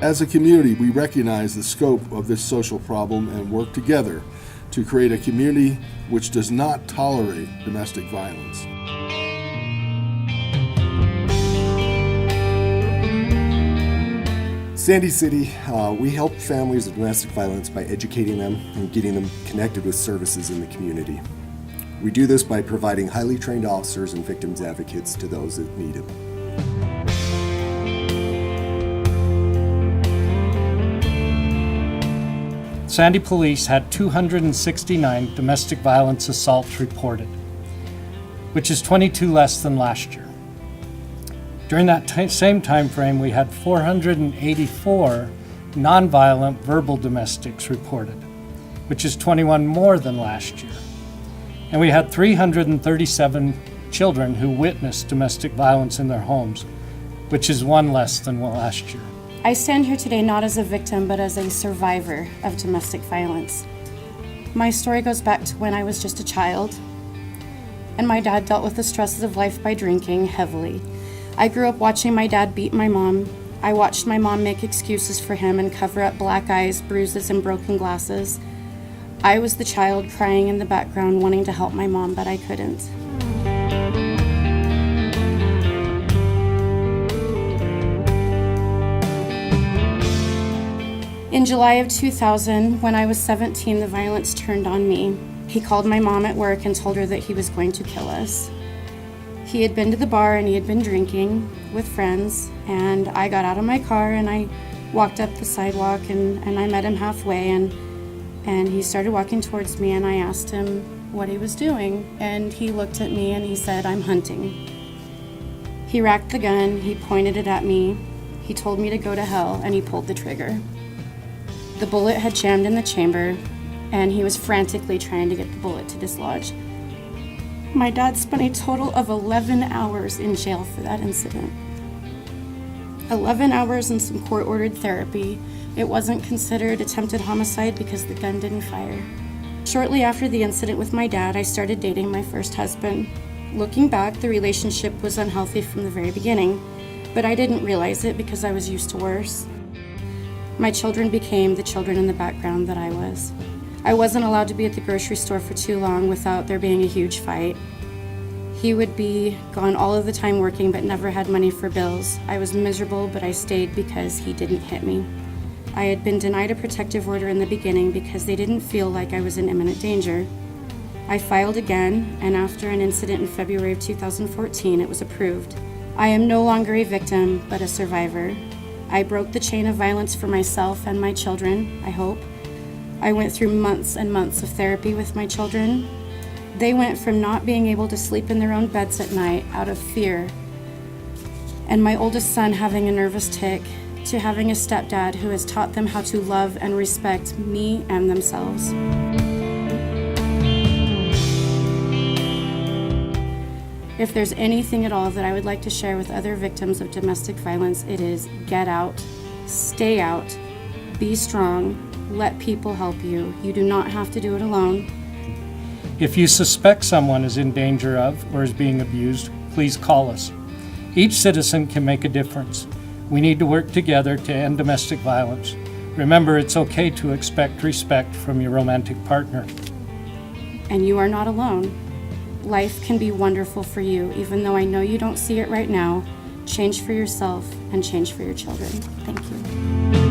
As a community, we recognize the scope of this social problem and work together to create a community which does not tolerate domestic violence. Sandy City, we help families with domestic violence by educating them and getting them connected with services in the community. We do this by providing highly trained officers and victims advocates to those that need it. Sandy Police had 269 domestic violence assaults reported, which is 22 less than last year. During that same time frame, we had 484 nonviolent verbal domestics reported, which is 21 more than last year. And we had 337 children who witnessed domestic violence in their homes, which is one less than last year. I stand here today not as a victim, but as a survivor of domestic violence. My story goes back to when I was just a child, and my dad dealt with the stresses of life by drinking heavily. I grew up watching my dad beat my mom. I watched my mom make excuses for him and cover up black eyes, bruises, and broken glasses. I was the child crying in the background, wanting to help my mom, but I couldn't. In July of 2000, when I was 17, the violence turned on me. He called my mom at work and told her that he was going to kill us. He had been to the bar and he had been drinking with friends, and I got out of my car and I walked up the sidewalk and I met him halfway, and he started walking towards me, and I asked him what he was doing, and he looked at me and he said, "I'm hunting." He racked the gun, he pointed it at me, he told me to go to hell, and he pulled the trigger. The bullet had jammed in the chamber, and he was frantically trying to get the bullet to dislodge. My dad spent a total of 11 hours in jail for that incident. 11 hours and some court-ordered therapy. It wasn't considered attempted homicide because the gun didn't fire. Shortly after the incident with my dad, I started dating my first husband. Looking back, the relationship was unhealthy from the very beginning, but I didn't realize it because I was used to worse. My children became the children in the background that I was. I wasn't allowed to be at the grocery store for too long without there being a huge fight. He would be gone all of the time working but never had money for bills. I was miserable, but I stayed because he didn't hit me. I had been denied a protective order in the beginning because they didn't feel like I was in imminent danger. I filed again, and after an incident in February of 2014, it was approved. I am no longer a victim, but a survivor. I broke the chain of violence for myself and my children, I hope. I went through months and months of therapy with my children. They went from not being able to sleep in their own beds at night out of fear, and my oldest son having a nervous tic, to having a stepdad who has taught them how to love and respect me and themselves. If there's anything at all that I would like to share with other victims of domestic violence, it is get out, stay out, be strong, let people help you. You do not have to do it alone. If you suspect someone is in danger of or is being abused, please call us. Each citizen can make a difference. We need to work together to end domestic violence. Remember, it's okay to expect respect from your romantic partner. And you are not alone. Life can be wonderful for you, even though I know you don't see it right now. Change for yourself and change for your children. Thank you.